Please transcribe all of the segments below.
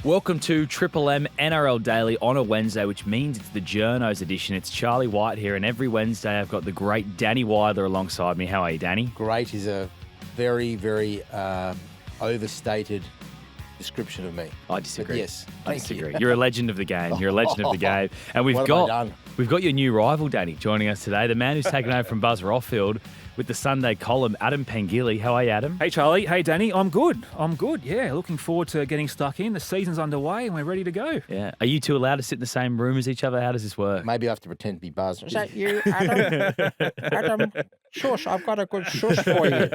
Welcome to Triple M NRL Daily on a Wednesday, which means it's the Journos edition. It's Charlie White here, and every Wednesday I've got the great Danny Weidler alongside me. How are you, Danny? Great is a very, very overstated description of me. I disagree. But yes, I disagree. You're a legend of the game. You're a legend of the game. And we've What have I done? got your new rival, Danny, joining us today. The man who's taken over from Buzz Rothfield with the Sunday column, Adam Pengilly. How are you, Adam? Hey, Charlie. Hey, Danny. I'm good. Yeah, looking forward to getting stuck in. The season's underway and we're ready to go. Yeah. Are you two allowed to sit in the same room as each other? How does this work? Maybe I have to pretend to be Buzz. Is that you, Adam? Adam, shush, I've got a good shush for you.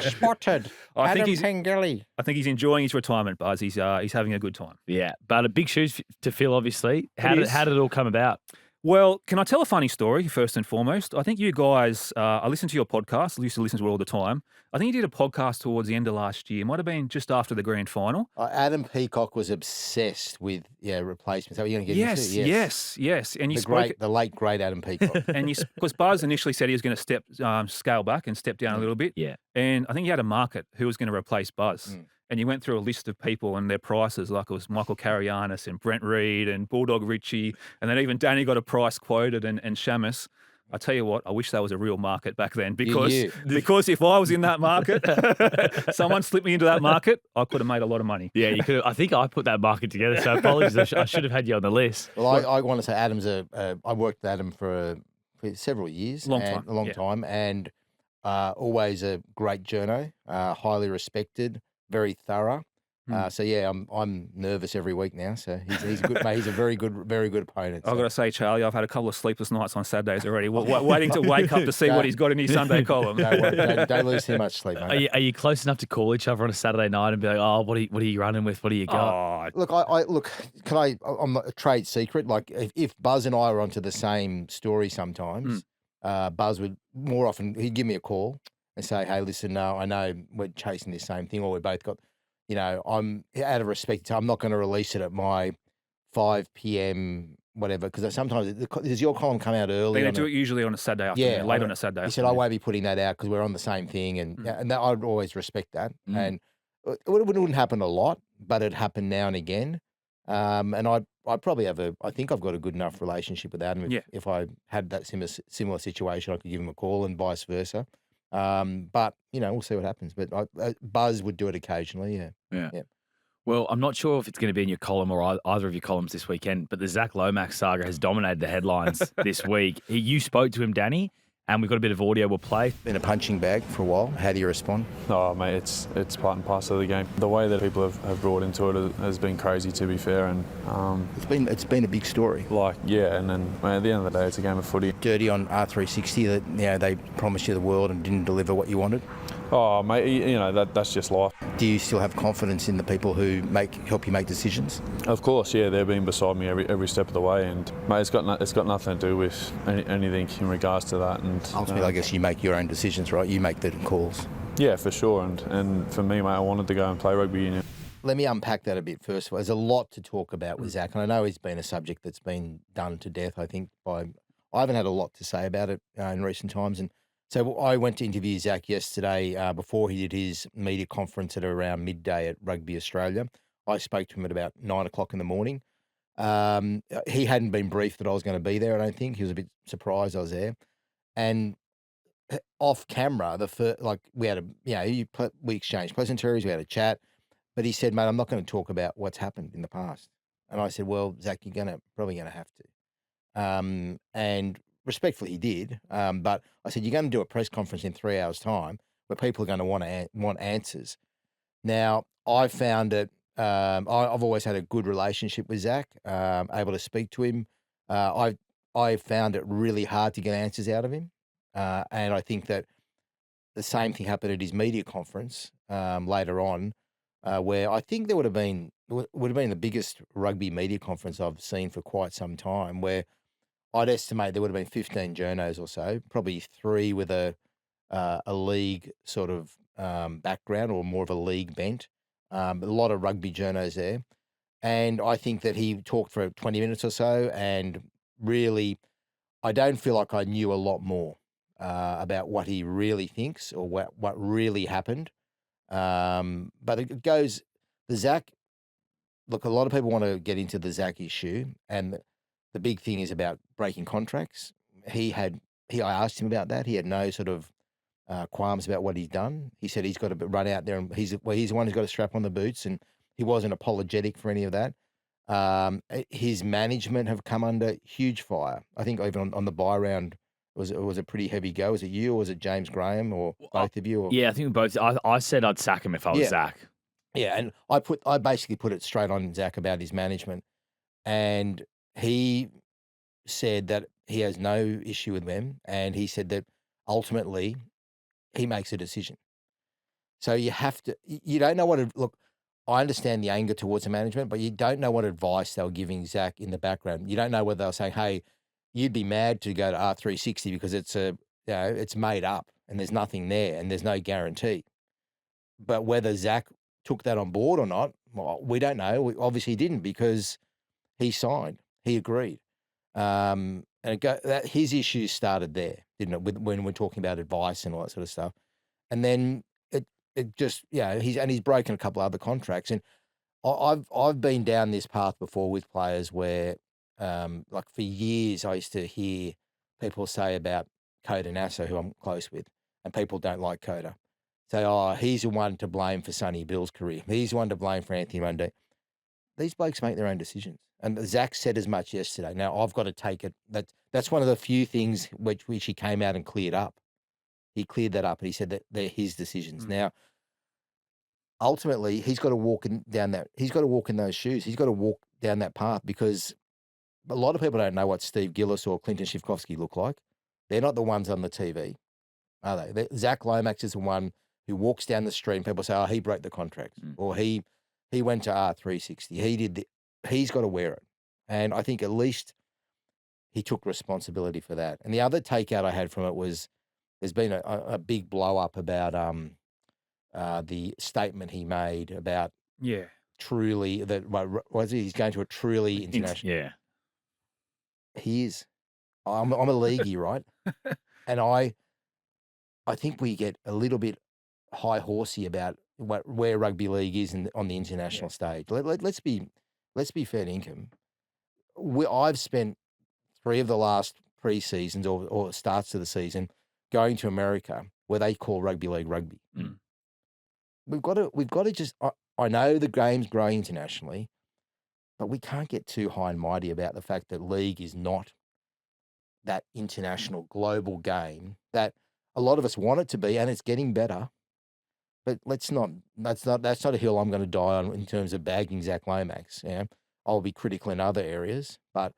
Spotted. I think Adam Pengelli. I think he's enjoying his retirement, Buzz. He's having a good time. Yeah. But big shoes to fill, obviously. How did it all come about? Well, can I tell a funny story first and foremost? I think you guys, I listen to your podcast. I used to listen to it all the time. I think you did a podcast towards the end of last year. It might have been just after the grand final. Adam Peacock was obsessed with replacements. Is that what you're going to get into? Yes. And you the late great Adam Peacock. And because Buzz initially said he was going to scale back and step down a little bit. Yeah. And I think you had a market who was going to replace Buzz. And you went through a list of people and their prices, like it was Michael Carianis and Brent Reed and Bulldog Richie, and then even Danny got a price quoted and Shamus. I tell you what, I wish that was a real market back then because if I was in that market, someone slipped me into that market, I could have made a lot of money. Yeah, you could. I think I put that market together, so apologies. I should have had you on the list. Well, I want to say Adam's I worked with Adam for several years. A long time, and always a great journo, highly respected. Very thorough. So yeah, I'm nervous every week now. So he's a good mate. He's a very good opponent. I've got to say, Charlie, I've had a couple of sleepless nights on Saturdays already, waiting to wake up to see what he's got in his Sunday column. Don't lose too much sleep, mate. Are you close enough to call each other on a Saturday night and be like, oh, what are you running with? What do you got? Look, I'm not a trade secret. Like if Buzz and I were onto the same story sometimes, Buzz would more often, he'd give me a call and say, hey, listen, I know we're chasing the same thing, or we both got, I'm out of respect, I'm not going to release it at my 5 p.m. whatever, because sometimes, does your column come out early? They do it usually on a Saturday afternoon, late on a Saturday afternoon. He said, I won't be putting that out because we're on the same thing, and that, I'd always respect that. And it wouldn't happen a lot, but it happened now and again. And I probably I think I've got a good enough relationship with Adam. If I had that similar situation, I could give him a call and vice versa. But we'll see what happens. But Buzz would do it occasionally. Yeah. Well, I'm not sure if it's going to be in your column or either of your columns this weekend, but the Zac Lomax saga has dominated the headlines this week. You spoke to him, Danny, and we've got a bit of audio we'll play. Been a punching bag for a while. How do you respond? Oh, mate, it's part and parcel of the game. The way that people have brought into it has been crazy, to be fair. And it's been a big story. And then at the end of the day, it's a game of footy. Dirty on R360 that they promised you the world and didn't deliver what you wanted. Oh, mate, that's just life. Do you still have confidence in the people who help you make decisions? Of course, yeah. They've been beside me every step of the way, and mate, it's got nothing to do with anything in regards to that. And ultimately, I guess you make your own decisions, right? You make the calls. Yeah, for sure. And for me, mate, I wanted to go and play rugby union. Let me unpack that a bit first of all. There's a lot to talk about with Zac, and I know he's been a subject that's been done to death, I think, I haven't had a lot to say about it in recent times. And so I went to interview Zac yesterday before he did his media conference at around midday at Rugby Australia. I spoke to him at about 9 o'clock in the morning. He hadn't been briefed that I was going to be there, I don't think. He was a bit surprised I was there. And off camera, we had we exchanged pleasantries, we had a chat, but he said, mate, I'm not going to talk about what's happened in the past. And I said, well, Zac, you're probably going to have to. And respectfully, he did. But I said, you're going to do a press conference in 3 hours' time where people are going to want answers. Now, I found it, I've always had a good relationship with Zac, able to speak to him. I found it really hard to get answers out of him. And I think that the same thing happened at his media conference later on, where I think there would have been the biggest rugby media conference I've seen for quite some time, where I'd estimate there would have been 15 journos or so, probably 3 with a league sort of background or more of a league bent. A lot of rugby journos there. And I think that he talked for 20 minutes or so, and really, I don't feel like I knew a lot more about what he really thinks or what really happened. But it goes, the Zac look, a lot of people want to get into the Zac issue, and the big thing is about breaking contracts. I asked him about that. He had no sort of qualms about what he's done. He said he's got to run out there, and he's the one who's got to strap on the boots, and he wasn't apologetic for any of that. His management have come under huge fire. I think even on the bye round, it was a pretty heavy go. Was it you or was it James Graham or both of you? Or? Yeah, I think both. I said I'd sack him if I was Zac. Yeah, and I basically put it straight on Zac about his management, and he said that he has no issue with them, and he said that ultimately he makes a decision. So you don't know look, I understand the anger towards the management, but you don't know what advice they were giving Zac in the background. You don't know whether they were saying, hey, you'd be mad to go to R360 because it's made up and there's nothing there and there's no guarantee. But whether Zac took that on board or not, well, we don't know. Obviously he didn't because he signed. He agreed. And his issues started there, didn't it? When we're talking about advice and all that sort of stuff. And then it just, he's broken a couple of other contracts. And I've been down this path before with players where, like for years, I used to hear people say about Coda Nasso, who I'm close with, and people don't like Coda. Say, oh, he's the one to blame for Sonny Bill's career. He's the one to blame for Anthony Munday. These blokes make their own decisions. And Zac said as much yesterday. Now, I've got to take it. That's one of the few things which he came out and cleared up. He cleared that up and he said that they're his decisions. Mm. Now, ultimately, he's got to walk in those shoes. He's got to walk down that path because a lot of people don't know what Steve Gillis or Clinton Shivkovsky look like. They're not the ones on the TV, are they? Zac Lomax is the one who walks down the street and people say, oh, he broke the contract or he went to R360. He's got to wear it. And I think at least he took responsibility for that. And the other takeout I had from it was there's been a big blow up about the statement he made about truly he's going to a truly international. Yeah. He is. I'm a leaguey, right? And I think we get a little bit high horsey about where rugby league is on the international stage. Let's be fair to income. I've spent 3 of the last pre-seasons or starts of the season going to America where they call rugby league rugby. Mm. We've got to just. I know the game's growing internationally, but we can't get too high and mighty about the fact that league is not that international global game that a lot of us want it to be, and it's getting better. But that's not a hill I'm going to die on in terms of bagging Zac Lomax. Yeah, I'll be critical in other areas, but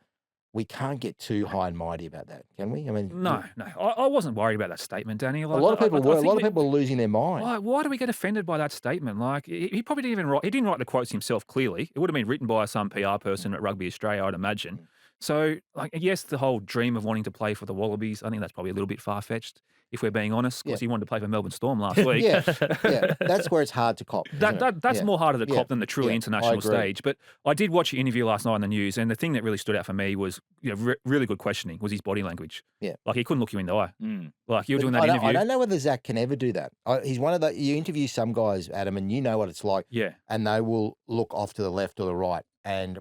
we can't get too high and mighty about that, can we? I mean, no. I wasn't worried about that statement, Danny. Like, a lot of people were. A lot of people were losing their mind. Why do we get offended by that statement? Like, he probably didn't even write. He didn't write the quotes himself. Clearly, it would have been written by some PR person at Rugby Australia, I'd imagine. So, like, yes, the whole dream of wanting to play for the Wallabies, I think that's probably a little bit far-fetched, if we're being honest, because he wanted to play for Melbourne Storm last week. yeah, that's where it's hard to cop. That's more harder to cop than the truly international stage. But I did watch your interview last night on the news, and the thing that really stood out for me was, really good questioning, was his body language. Yeah. Like, he couldn't look you in the eye. Mm. Like, you were doing that interview. I don't know whether Zac can ever do that. He's one of you interview some guys, Adam, and you know what it's like. Yeah. And they will look off to the left or the right. And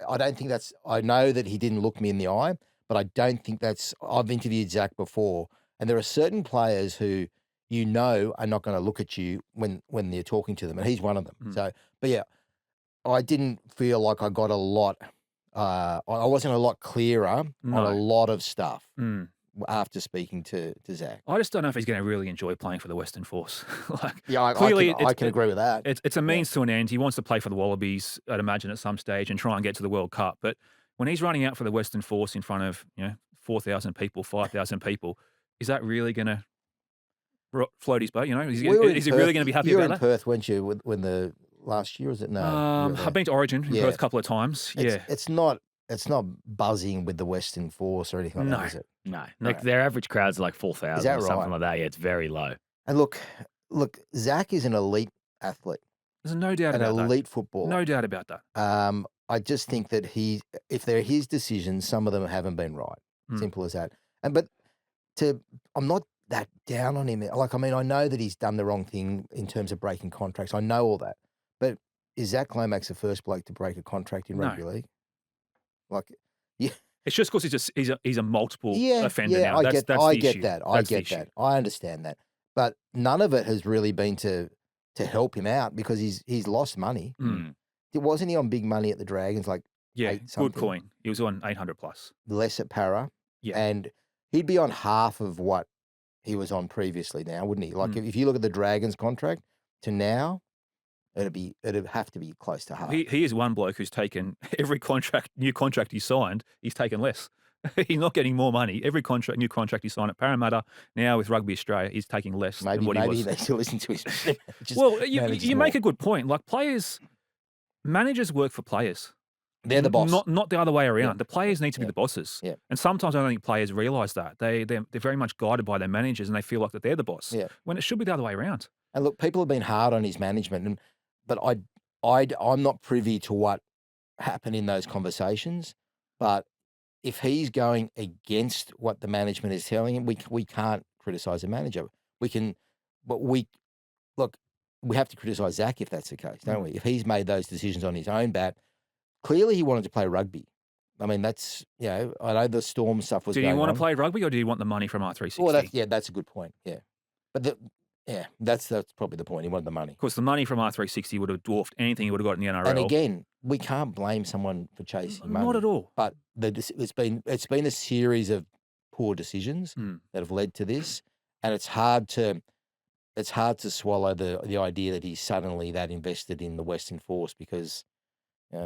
I don't think I know that he didn't look me in the eye, but I don't think I've interviewed Zac before, and there are certain players who are not going to look at you when they're talking to them, and he's one of them. So, but yeah, I didn't feel like I got a lot, I wasn't a lot clearer on a lot of stuff after speaking to Zac. I just don't know if he's going to really enjoy playing for the Western Force. Clearly, I can agree with that. It's a means to an end. He wants to play for the Wallabies, I'd imagine, at some stage and try and get to the World Cup. But when he's running out for the Western Force in front of 4,000 people, 5,000 people, is that really going to float his boat? Is he really going to be happy about that? You were in Perth, weren't you, when the last year, was it? No. I've been to Origin in Perth a couple of times. It's not buzzing with the Western Force or anything like that, is it? No. Like their average crowds are like 4,000 or something like that. Yeah, it's very low. And look, Zac is an elite athlete. There's no doubt about that. An elite footballer. No doubt about that. I just think that if they're his decisions, some of them haven't been right. Simple as that. I'm not that down on him. Like, I mean, I know that he's done the wrong thing in terms of breaking contracts. I know all that. But is Zac Lomax the first bloke to break a contract in No. rugby league? Like, yeah, It's just because he's a multiple offender yeah, now. I That's get the issue. that. I That's the get issue. that. I understand that. But none of it has really been to help him out because he's lost money. Mm. Wasn't he on big money at the Dragons? Like Yeah, 8 good something? coin. He was on 800 plus. Less at Para. Yeah. And he'd be on half of what he was on previously now, wouldn't he? Like if you look at the Dragons contract to now, it'd have to be close to half. He is one bloke who's taken every new contract he signed, he's taken less. He's not getting more money. Every new contract he signed at Parramatta, now with Rugby Australia, he's taking less than what he was. Maybe they still listen to his Well, you make a good point. Like managers work for players. They're the boss. Not the other way around. Yeah. The players need to be the bosses. Yeah. And sometimes I don't think players realise that. They're very much guided by their managers and they feel like that they're the boss. Yeah. When it should be the other way around. And look, people have been hard on his management, but I'm not privy to what happened in those conversations. But if he's going against what the management is telling him, we can't criticise the manager. We have to criticise Zac if that's the case, don't we? If he's made those decisions on his own bat, clearly he wanted to play rugby. I mean, that's, I know the Storm stuff was going on. Did he want to play rugby or do you want the money from R360? Well, that's a good point, yeah. But that's probably the point. He wanted the money. Of course, the money from R360 would have dwarfed anything he would have got in the NRL. And again, we can't blame someone for chasing money. Not at all. But it's been a series of poor decisions that have led to this, and it's hard to swallow the idea that he's suddenly that invested in the Western Force because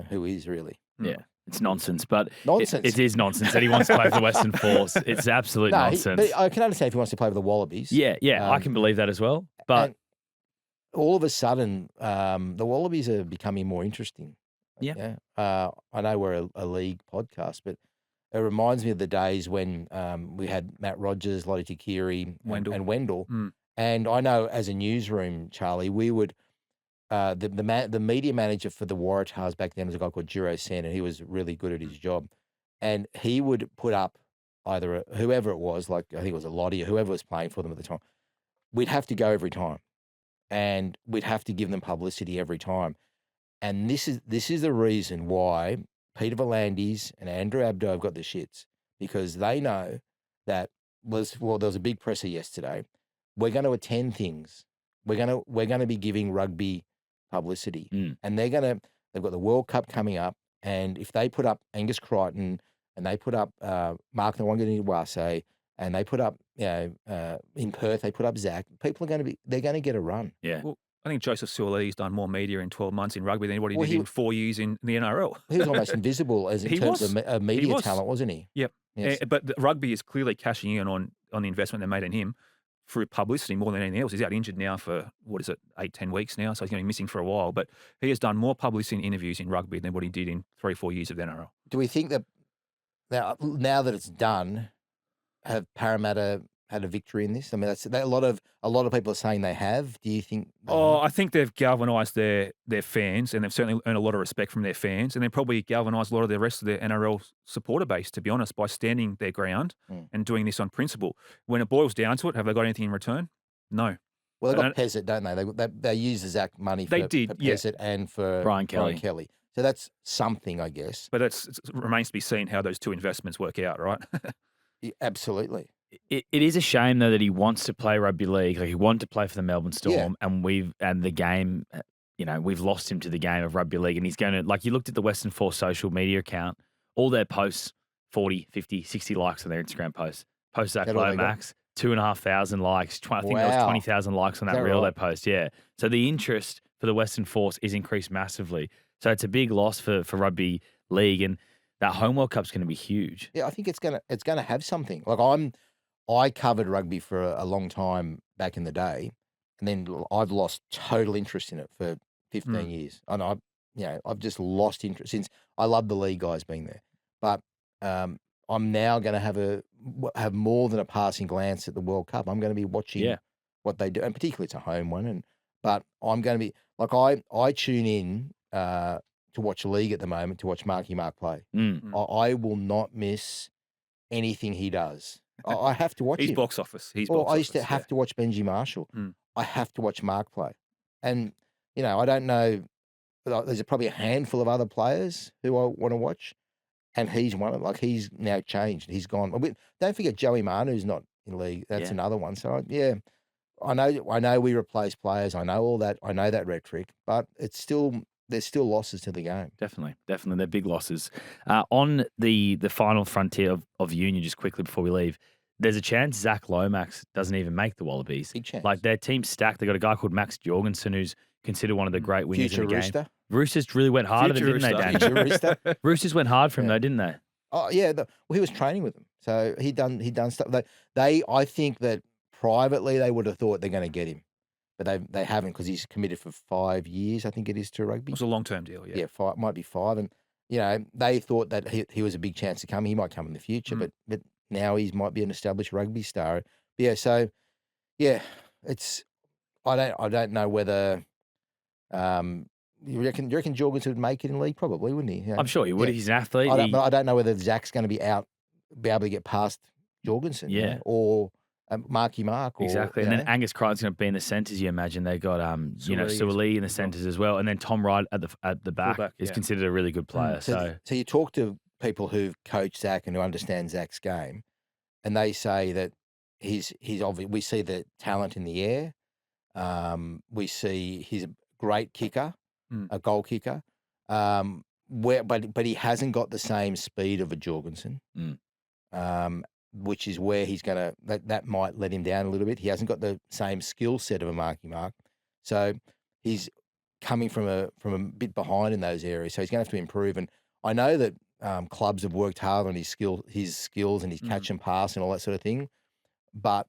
who is really? Yeah. It's nonsense, but Nonsense. It is nonsense that he wants to play for the Western Force. It's absolute nonsense. But I can understand if he wants to play for the Wallabies. Yeah, I can believe that as well. But all of a sudden, the Wallabies are becoming more interesting. Yeah. I know we're a league podcast, but it reminds me of the days when we had Matt Rogers, Lottie Takiri, and Wendell. And I know as a newsroom, Charlie, we would the media manager for the Waratahs back then was a guy called Jiro Sen, and he was really good at his job. And he would put up either whoever it was, like I think it was a Lottie or whoever was playing for them at the time. We'd have to go every time, and we'd have to give them publicity every time. And this is the reason why Peter Volandis and Andrew Abdo have got the shits, because they know that there was a big presser yesterday. We're going to attend things. We're going to be giving rugby publicity, and they've got the World Cup coming up, and if they put up Angus Crichton and they put up Mark Nwanganiwase and they put up in Perth they put up Zac, people are they're going to get a run. Yeah. Well, I think Joseph Suolii's done more media in 12 months in rugby than anybody did in 4 years in the NRL. He was almost invisible in terms of media talent, wasn't he? Yep. Yes. But rugby is clearly cashing in on the investment they made in him through publicity more than anything else. He's out injured now for, 8-10 weeks now, so he's going to be missing for a while. But he has done more publicity and interviews in rugby than what he did in 3-4 years of the NRL. Do we think that now that it's done, have Parramatta had a victory in this? I mean, a lot of people are saying they have. Do you think? I think they've galvanised their fans, and they've certainly earned a lot of respect from their fans, and they've probably galvanised a lot of the rest of the NRL supporter base, to be honest, by standing their ground and doing this on principle. When it boils down to it, have they got anything in return? No. Well, they got Pezzett, don't they? They use the Zac money for Pezzett and for Brian Kelly. So that's something, I guess. But it remains to be seen how those two investments work out, right? Yeah, absolutely. It is a shame though that he wants to play rugby league. Like he wanted to play for the Melbourne Storm, and we've lost him to the game of rugby league. And he's going to, like, you looked at the Western Force social media account, all their posts, 40, 50, 60 likes on their Instagram posts. Post Zac Lomax, 2,500 likes. I think there was 20,000 likes on that reel they post. Yeah. So the interest for the Western Force is increased massively. So it's a big loss for rugby league, and that home World Cup's going to be huge. Yeah, I think it's gonna have something. Like I covered rugby for a long time back in the day, and then I've lost total interest in it for 15 years. And I've just lost interest since I love the league guys being there. But I'm now going to have more than a passing glance at the World Cup. I'm going to be watching what they do, and particularly it's a home one. But I'm going to be like I tune in to watch league at the moment to watch Marky Mark play. I will not miss anything he does. I have to watch him. He's box office. I used to have to watch Benji Marshall. I have to watch Mark play. And, I don't know there's probably a handful of other players who I want to watch, and he's one of like he's now changed. He's gone. Don't forget Joey Manu's not in league. That's another one. So I know we replace players. I know all that. I know that rhetoric, but there's still losses to the game. Definitely. They're big losses. On the final frontier of Union, just quickly before we leave, there's a chance Zac Lomax doesn't even make the Wallabies. Big chance. Like their team's stacked. They got a guy called Max Jorgensen who's considered one of the great wingers Future in the game. Rooster. Roosters really went hard at him, didn't they, Dan? Future Rooster. Roosters went hard for him though, didn't they? Oh yeah. Well, he was training with them, so he done stuff. I think that privately they would have thought they're going to get him, but they haven't because he's committed for 5 years. I think it is to rugby. It was a long-term deal. Yeah. Yeah, might be 5, and they thought that he was a big chance to come. He might come in the future, but now he might be an established rugby star. Yeah, so it's I don't know whether you reckon Jorgensen would make it in league? Probably, wouldn't he? Yeah. I'm sure he would. He's an athlete. But I don't know whether Zac's going to be able to get past Jorgensen. Yeah. Or Marky Mark. Exactly. And then Angus Crichton's going to be in the centres, you imagine. They got Suwali in the centres as well. And then Tom Wright at the back is considered a really good player. So you talk to people who've coached Zac and who understand Zac's game, and they say that he's obvious. We see the talent in the air. We see he's a great kicker, a goal kicker. But he hasn't got the same speed of a Jorgensen. Which is where he's going to, that might let him down a little bit. He hasn't got the same skill set of a Marky Mark. So he's coming from a bit behind in those areas. So he's going to have to improve. And I know that clubs have worked hard on his skills and his catch and pass and all that sort of thing. But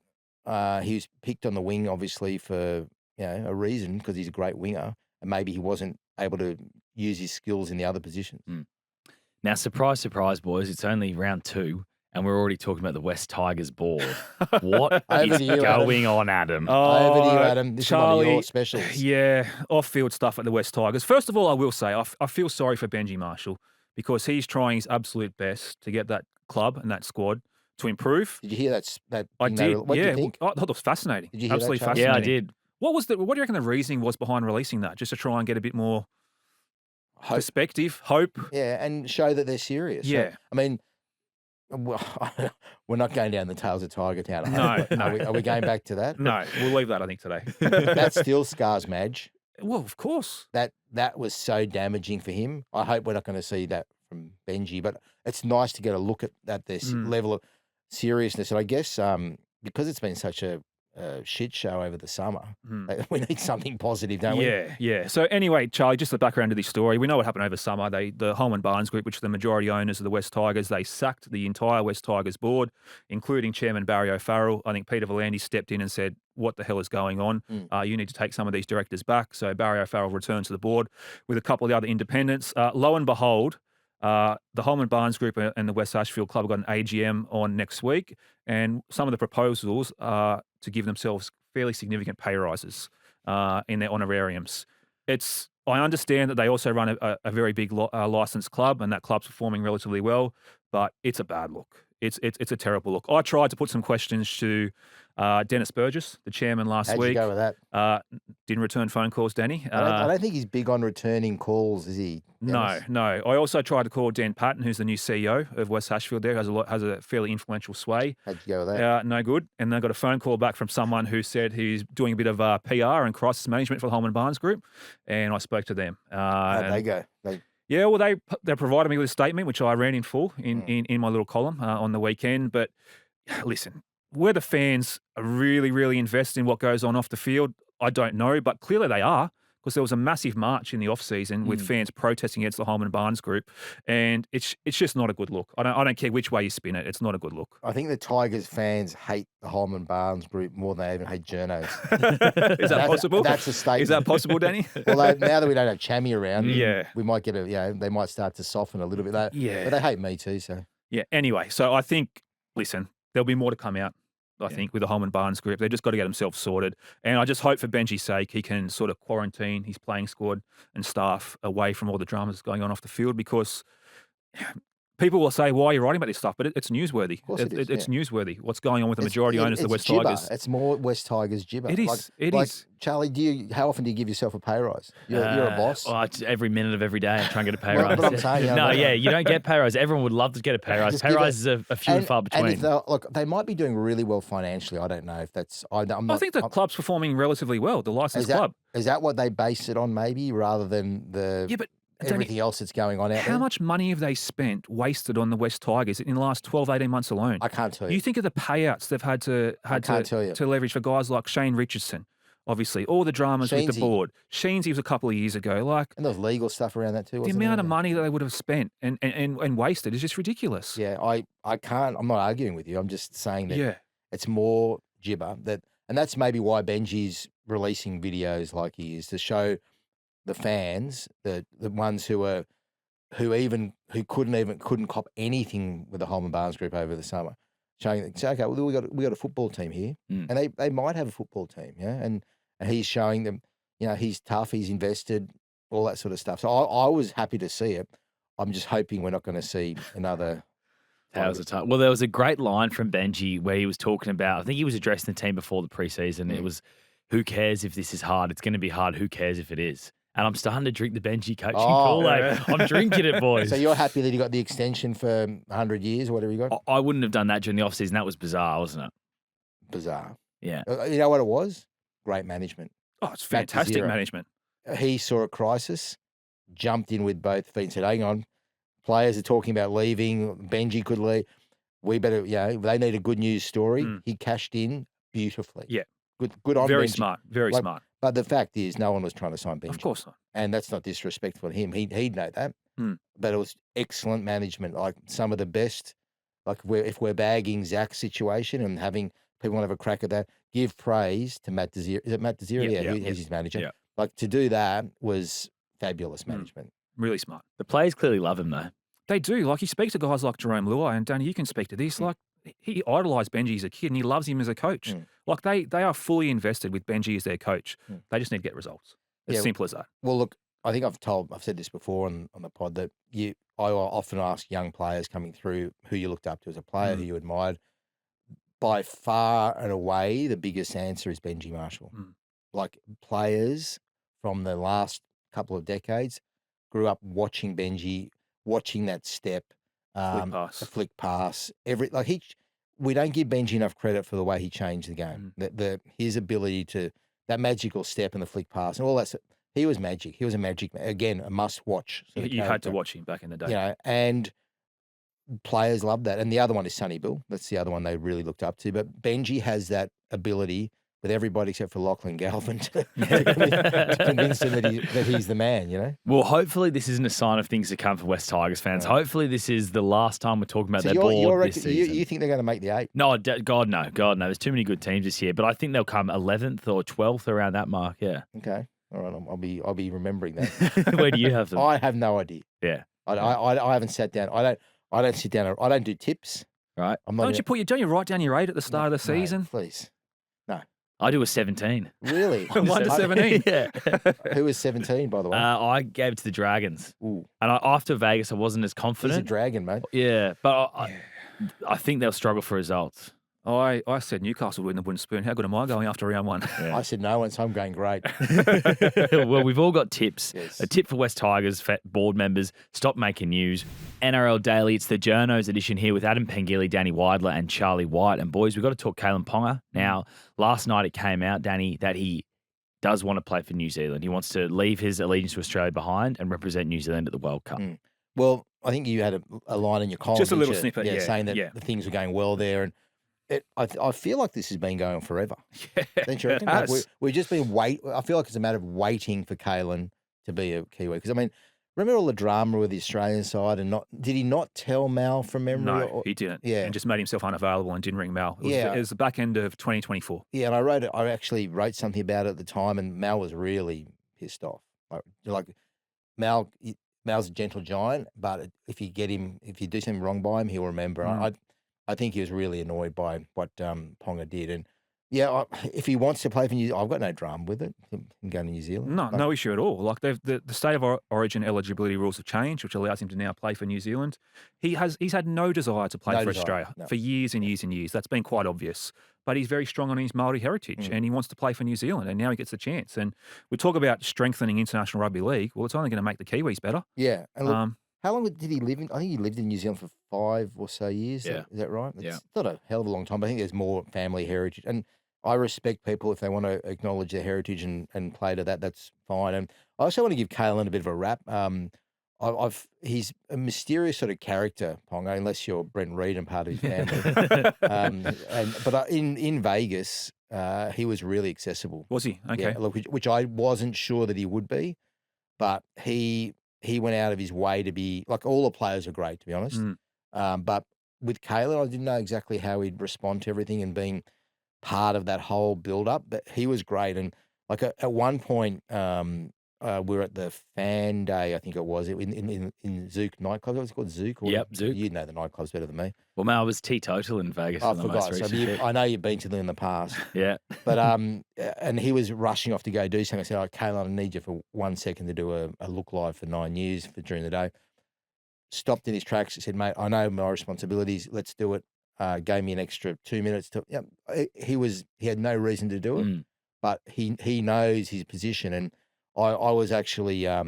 he was picked on the wing, obviously, for a reason, because he's a great winger. And maybe he wasn't able to use his skills in the other positions. Now, surprise, surprise, boys, it's only round 2. And we're already talking about the West Tigers board. What is going on, Adam? Over to you, Adam. This Charlie, is one of your specials. Yeah, off-field stuff at the West Tigers. First of all, I will say I feel sorry for Benji Marshall because he's trying his absolute best to get that club and that squad to improve. Did you hear that? I did. What did you think? I thought it was fascinating. Did you hear absolutely that, Charlie? fascinating? Yeah, I did. What do you reckon the reasoning was behind releasing that? Just to try and get a bit more perspective, hope? Yeah, and show that they're serious. Yeah. So, I mean, well, we're not going down the tails of Tiger Town. No. Are we going back to that? No, we'll leave that, I think, today. That still scars Madge. Well, of course. That was so damaging for him. I hope we're not going to see that from Benji, but it's nice to get a look at this level of seriousness. And I guess because it's been such a shit show over the summer, we need something positive, don't we? Yeah. So anyway, Charlie, just the background of this story. We know what happened over summer. The Holman Barnes Group, which are the majority owners of the West Tigers, they sacked the entire West Tigers board, including Chairman Barry O'Farrell. I think Peter Volandis stepped in and said, what the hell is going on? You need to take some of these directors back. So Barry O'Farrell returned to the board with a couple of the other independents. Lo and behold, the Holman Barnes Group and the West Ashfield Club have got an AGM on next week, and some of the proposals are to give themselves fairly significant pay rises in their honorariums. I understand that they also run a very big licensed club, and that club's performing relatively well, but it's a bad look. It's a terrible look. I tried to put some questions to Dennis Burgess, the chairman, last week. How'd you go with that? Didn't return phone calls, Danny. I don't think he's big on returning calls, is he? Dennis? No. I also tried to call Dan Patton, who's the new CEO of West Ashfield there, has a fairly influential sway. How'd you go with that? No good. And then I got a phone call back from someone who said he's doing a bit of PR and crisis management for the Holman Barnes Group, and I spoke to them. How'd they go? Yeah, well, they provided me with a statement, which I ran in full in my little column on the weekend. But listen, whether fans are really, really invested in what goes on off the field, I don't know. But clearly they are, because there was a massive march in the off-season with fans protesting against the Holman Barnes Group. And it's just not a good look. I don't care which way you spin it. It's not a good look. I think the Tigers fans hate the Holman Barnes Group more than they even hate Journos. Is that possible? That's a statement. Is that possible, Danny? Well, now that we don't have Chammy around, Yeah. we might get they might start to soften a little bit. Yeah. But they hate me too, so. Yeah, anyway, so I think, listen, there'll be more to come out, I think, with the Holman Barnes Group. They've just got to get themselves sorted. And I just hope for Benji's sake he can sort of quarantine his playing squad and staff away from all the dramas going on off the field, because People will say, why are you writing about this stuff? But it's newsworthy. Of course it is, It's newsworthy. What's going on with the majority owners of the West Tigers? It's more West Tigers gibber. It is. It is. Charlie, how often do you give yourself a pay rise? You're a boss. Oh, it's every minute of every day I try and get a pay Well, rise. but I'm saying, you don't get pay rise. Everyone would love to get a pay rise. Just Pay give rises are few and far between. And look, they might be doing really well financially. I don't know if that's. I think the club's performing relatively well. The licensed club. Is that what they base it on, maybe, rather than but everything else that's going on out there? How much money have they spent, wasted on the West Tigers in the last 12, 18 months alone? I can't tell you. You think of the payouts they've had to leverage for guys like Shane Richardson, obviously, all the dramas with the board. Sheensy was a couple of years ago. And there's legal stuff around that too, the amount of money that they would have spent and wasted is just ridiculous. Yeah, I can't. I'm not arguing with you. I'm just saying that it's more gibber. And that's maybe why Benji's releasing videos like he is, to show the fans, the ones who couldn't cop anything with the Holman Barnes group over the summer, showing that, okay, well, we got a football team here, and they might have a football team, and he's showing them, he's tough, he's invested, all that sort of stuff. So I was happy to see it. I'm just hoping we're not going to see another. Well, there was a great line from Benji where he was talking about, I think he was addressing the team before the preseason. It was, who cares if this is hard? It's going to be hard. Who cares if it is? And I'm starting to drink the Benji coaching Kool-Aid. I'm drinking it, boys. So you're happy that he got the extension for 100 years or whatever you got? I wouldn't have done that during the offseason. That was bizarre, wasn't it? Bizarre. Yeah. You know what it was? Great management. Oh, it's fantastic management. He saw a crisis, jumped in with both feet and said, hang on, players are talking about leaving. Benji could leave. We better, they need a good news story. He cashed in beautifully. Yeah. Good on Very Benji. smart. Very smart. But the fact is, no one was trying to sign Benji. Of course not. And that's not disrespectful to him. He'd know that. But it was excellent management. Like some of the best, if we're bagging Zac's situation and having people want to have a crack at that, give praise to Matt Desir. Is it Matt Desir? Yeah, he's his manager. Yeah. To do that was fabulous management. Really smart. The players clearly love him, though. They do. He speaks to guys like Jerome Luai, and Danny, you can speak to this. He idolised Benji as a kid, and he loves him as a coach. They are fully invested with Benji as their coach. They just need to get results. As simple as that. Well, look, I think I've said this before on the pod, that I often ask young players coming through who you looked up to as a player, who you admired. By far and away, the biggest answer is Benji Marshall. Players from the last couple of decades grew up watching Benji, watching that step, the flick pass. We don't give Benji enough credit for the way he changed the game. His ability to, that magical step and the flick pass and all that. He was magic. He was a magic man. Again, a must watch. You had to watch him back in the day. And players love that. And the other one is Sonny Bill. That's the other one they really looked up to. But Benji has that ability with everybody except for Lachlan Galvin to convince him that he's the man, Well, hopefully this isn't a sign of things to come for West Tigers fans. Right. Hopefully this is the last time we're talking about their board this season. You think they're going to make the 8? No, God, no. There's too many good teams this year. But I think they'll come 11th or 12th around that mark, yeah. Okay. All right, I'll be remembering that. Where do you have them? I have no idea. Yeah. I haven't sat down. I don't sit down. I don't do tips. Right. Don't you write down your 8 at the start of the season? No, please. No. I do a 17. Really? 1 to 17? Yeah. Who was 17, by the way? I gave it to the Dragons. Ooh. And after Vegas, I wasn't as confident. He's a dragon, mate. Yeah, but I think they'll struggle for results. I said Newcastle would win the wooden spoon. How good am I going after round 1? Yeah. I said no one, so I'm going great. Well, we've all got tips. Yes. A tip for West Tigers board members, stop making news. NRL Daily, it's the Journos edition here with Adam Pengilly, Danny Weidler and Charlie White. And boys, we've got to talk Kalyn Ponga. Now, last night it came out, Danny, that he does want to play for New Zealand. He wants to leave his allegiance to Australia behind and represent New Zealand at the World Cup. Well, I think you had a line in your column. Just a little snippet, saying that the things were going well there. And I feel like this has been going on forever. Don't you reckon? We've just been I feel like it's a matter of waiting for Kalyn to be a Kiwi. Because, remember all the drama with the Australian side and did he not tell Mal from memory? No, he didn't. Yeah. And just made himself unavailable and didn't ring Mal. It was the back end of 2024. Yeah, and I actually wrote something about it at the time, and Mal was really pissed off. Mal's a gentle giant, but if you do something wrong by him, he'll remember. I think he was really annoyed by what Ponga did, and Yeah, if he wants to play for New Zealand, I've got no drama with it. Him going to New Zealand. No issue at all. Like the state of origin eligibility rules have changed, which allows him to now play for New Zealand. He's had no desire to play for Australia for years and years and years. That's been quite obvious. But he's very strong on his Māori heritage and he wants to play for New Zealand, and now he gets the chance. And we talk about strengthening international rugby league. Well, it's only going to make the Kiwis better. Yeah. And look, how long did he live in? I think he lived in New Zealand for 5 or so years. Yeah. Is that right? Yeah. It's not a hell of a long time, but I think there's more family heritage. And I respect people if they want to acknowledge their heritage and play to that. That's fine. And I also want to give Kalyn a bit of a rap. He's a mysterious sort of character, Ponga, unless you're Brent Reed and part of his family. But in Vegas, he was really accessible. Was he? Okay. Yeah, look, which I wasn't sure that he would be, but he went out of his way to be like all the players are great, to be honest. But with Kalyn, I didn't know exactly how he'd respond to everything and being part of that whole build-up, but he was great. And like at one point, we were at the fan day, I think it was, in Zouk nightclub. What was it called? Zouk? Yep, Zouk. You know the nightclubs better than me. Well, man, I was teetotal in Vegas. I for the forgot. most So recent trip. I know you've been to them in the past. Yeah. But and he was rushing off to go do something. I said, Kalyn, I need you for 1 second to do a look live for 9 years during the day. Stopped in his tracks. He said, mate, I know my responsibilities. Let's do it. Gave me an extra 2 minutes to. He had no reason to do it, but he knows his position, and I was actually I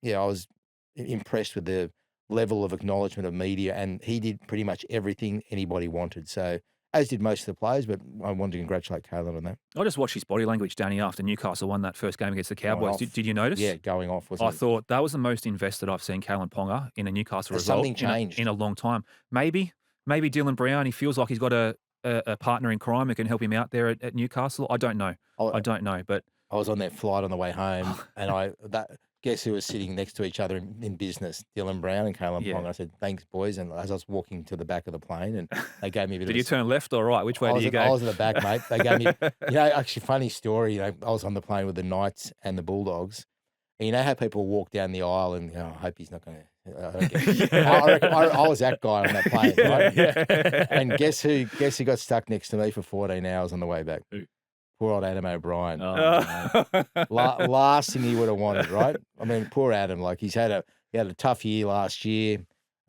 was impressed with the level of acknowledgement of media, and he did pretty much everything anybody wanted. So as did most of the players, but I wanted to congratulate Kalyn on that. I just watched his body language, Danny, after Newcastle won that first game against the Cowboys. Did you notice? Yeah, going off. I thought that was the most invested I've seen Kalyn Ponga in a Newcastle result. Something changed in a long time. Maybe Dylan Brown, he feels like he's got a partner in crime who can help him out there at Newcastle. I don't know. I don't know, but I was on that flight on the way home, and guess who was sitting next to each other in business? Dylan Brown and Kalyn Ponga. I said, thanks, boys. And as I was walking to the back of the plane, and they gave me a bit Did you turn left or right? Which way did you go? I was at the back, mate. They gave me, actually, funny story. I was on the plane with the Knights and the Bulldogs. And you know how people walk down the aisle and, I hope he's not going to. I was that guy on that plane, right? Yeah. And guess who got stuck next to me for 14 hours on the way back? Who? Poor old Adam O'Brien. Oh, Last thing he would have wanted, right? I mean, poor Adam. Like he had a tough year last year,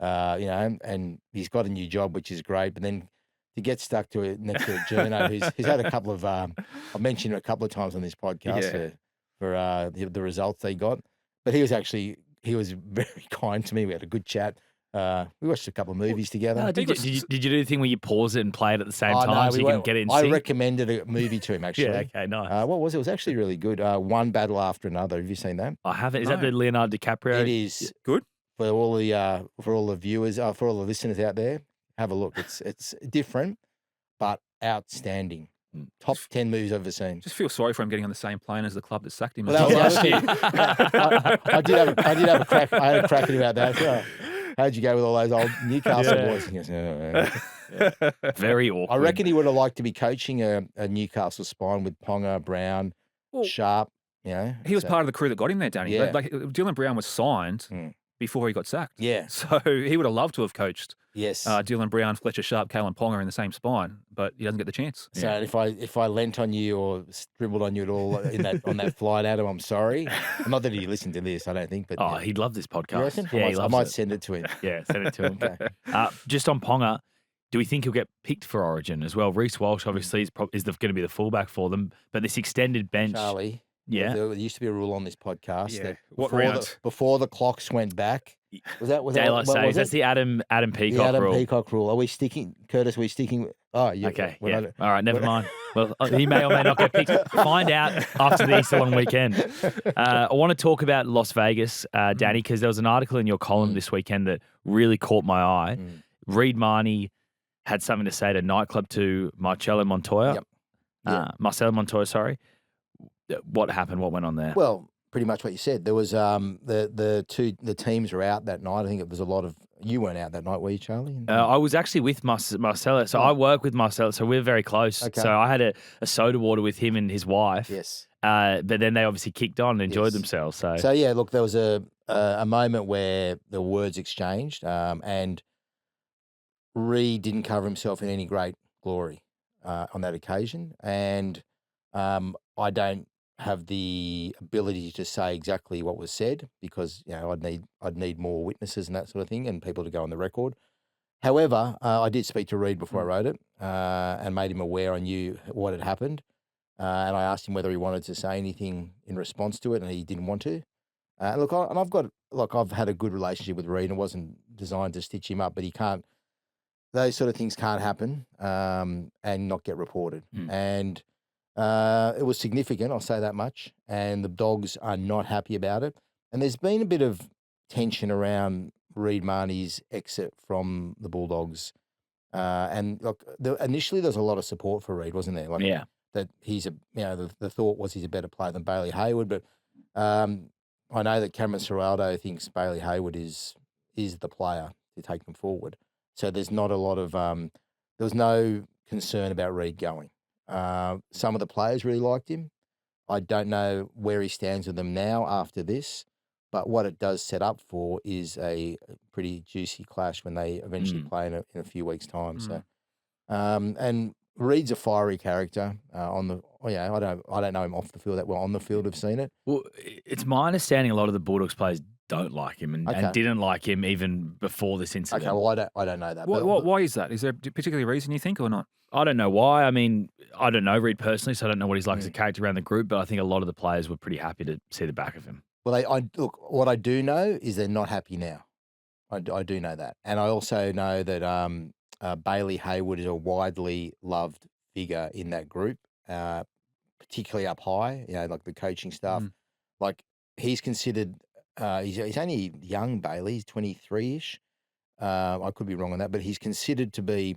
and he's got a new job, which is great. But then to get stuck next to a Journo, who's had a couple of, I've mentioned it a couple of times on this podcast for the results they got. But he was very kind to me. We had a good chat. We watched a couple of movies together. Did you do the thing where you pause it and play it at the same time so you can get it in sync? I recommended a movie to him, actually. Yeah, okay, nice. What was it? It was actually really good. One Battle After Another. Have you seen that? I haven't. Is that the Leonardo DiCaprio? It is. Good. For all the viewers, for all the listeners out there, have a look. It's different, but outstanding. Top 10 movies I've ever seen. Just feel sorry for him getting on the same plane as the club that sacked him. Well, I did have a crack. I had a crack about that. So, how'd you go with all those old Newcastle boys? He goes, no. Very awkward. I reckon he would have liked to be coaching a Newcastle spine with Ponga, Brown, Sharp. He was part of the crew that got him there, Danny. Yeah. Like Dylan Brown was signed before he got sacked. Yeah. So he would have loved to have coached. Yes. Dylan Brown, Fletcher Sharp, Kalyn Ponga in the same spine, but he doesn't get the chance. So if I lent on you or scribbled on you at all on that flight, Adam, I'm sorry. Not that he listened to this, I don't think. But he'd love this podcast. You reckon? Yeah, I might send it to him. Yeah, send it to him. Okay. Just on Ponga, do we think he'll get picked for Origin as well? Reece Walsh obviously is going to be the fullback for them, but this extended bench. Charlie, there used to be a rule on this podcast that before the clocks went back. Was daylight savings? That's the Adam Peacock rule. The Adam Peacock rule. Are we sticking, Curtis? Are we sticking? Oh, yeah. Okay. Yeah. All right. Never mind. Well, he may or may not get picked. Find out after the Easter long weekend. I want to talk about Las Vegas, Danny, because there was an article in your column this weekend that really caught my eye. Reed Mahoney had something to say to nightclub to Marcelo Montoya. Yep. Marcelo Montoya, sorry. What happened? What went on there? Well, pretty much what you said. There was the teams were out that night. I think it was a lot of. You weren't out that night, were you, Charlie? I was actually with Marcelo. So I work with Marcelo, so we're very close. Okay. So I had a soda water with him and his wife. Yes. But then they obviously kicked on and enjoyed themselves. So yeah, look, there was a moment where the words exchanged, and Reed didn't cover himself in any great glory. on that occasion, and I don't have the ability to say exactly what was said because I'd need more witnesses and that sort of thing and people to go on the record. However, I did speak to Reed before I wrote it and made him aware I knew what had happened, and I asked him whether he wanted to say anything in response to it, and he didn't want to. I've had a good relationship with Reed, and it wasn't designed to stitch him up, but he can't. Those sort of things can't happen and not get reported. And it was significant, I'll say that much. And the Dogs are not happy about it. And there's been a bit of tension around Reed Mahoney's exit from the Bulldogs. And look, initially there was a lot of support for Reed, wasn't there? That he's the thought was he's a better player than Bailey Hayward, but I know that Cameron Ciraldo thinks Bailey Hayward is the player to take them forward. So there's not a lot of there was no concern about Reed going. Some of the players really liked him. I don't know where he stands with them now after this, but what it does set up for is a pretty juicy clash when they eventually play in a few weeks' time. So, and Reed's a fiery character I don't know him off the field that well. On the field, I've seen it. Well, it's my understanding a lot of the Bulldogs players don't like him and didn't like him even before this incident. Okay, well, I don't know that. Why is that? Is there a particular reason you think or not? I don't know why. I mean, I don't know Reed personally, so I don't know what he's like as a character around the group, but I think a lot of the players were pretty happy to see the back of him. Well, look, what I do know is they're not happy now. I do know that. And I also know that Bailey Hayward is a widely loved figure in that group, particularly up high, like the coaching staff. Like, he's considered, he's only young, Bailey, he's 23-ish. I could be wrong on that, but he's considered to be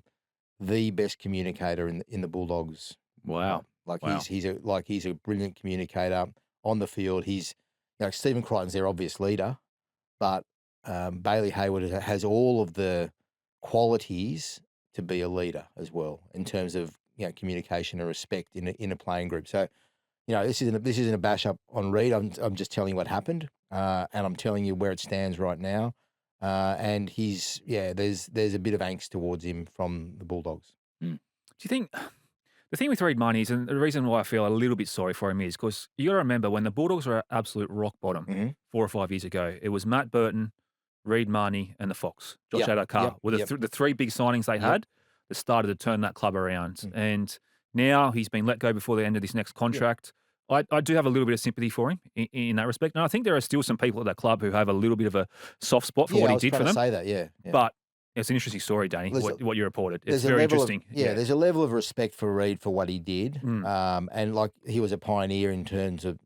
the best communicator in the Bulldogs. Wow. He's a brilliant communicator on the field. He's Stephen Crichton's their obvious leader, but Bailey Hayward has all of the qualities to be a leader as well in terms of communication and respect in a playing group. So this isn't a bash up on Reed. I'm just telling you what happened, and I'm telling you where it stands right now. And there's a bit of angst towards him from the Bulldogs. Do you think the thing with Reed Mahoney is, and the reason why I feel a little bit sorry for him is because you got to remember when the Bulldogs were at absolute rock bottom 4 or 5 years ago, it was Matt Burton, Reed Mahoney, and the Fox, Josh Adokar, were the three big signings they had that started to turn that club around. And now he's been let go before the end of this next contract. I do have a little bit of sympathy for him in that respect. And I think there are still some people at that club who have a little bit of a soft spot for what he did for them. Say that, yeah. But it's an interesting story, Danny, what you reported. It's very interesting. There's a level of respect for Reed for what he did. And like he was a pioneer in terms of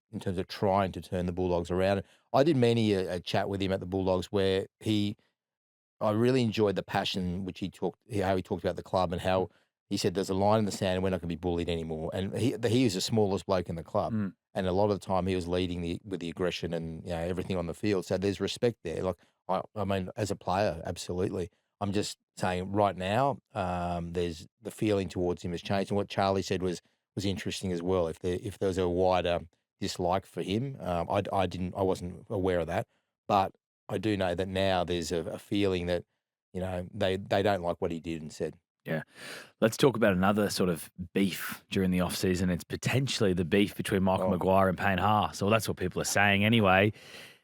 trying to turn the Bulldogs around. I did many a chat with him at the Bulldogs where I really enjoyed the passion how he talked about the club and how he said there's a line in the sand and we're not going to be bullied anymore. And he was the smallest bloke in the club. And a lot of the time he was leading with the aggression and everything on the field. So there's respect there. Like I mean, as a player, absolutely. I'm just saying right now, there's the feeling towards him has changed. And what Charlie said was interesting as well. If there was a wider dislike for him, I wasn't aware of that. But I do know that now there's a feeling that, they don't like what he did and said. Yeah. Let's talk about another sort of beef during the off-season. It's potentially the beef between Michael Maguire and Payne Haas. Well, that's what people are saying anyway.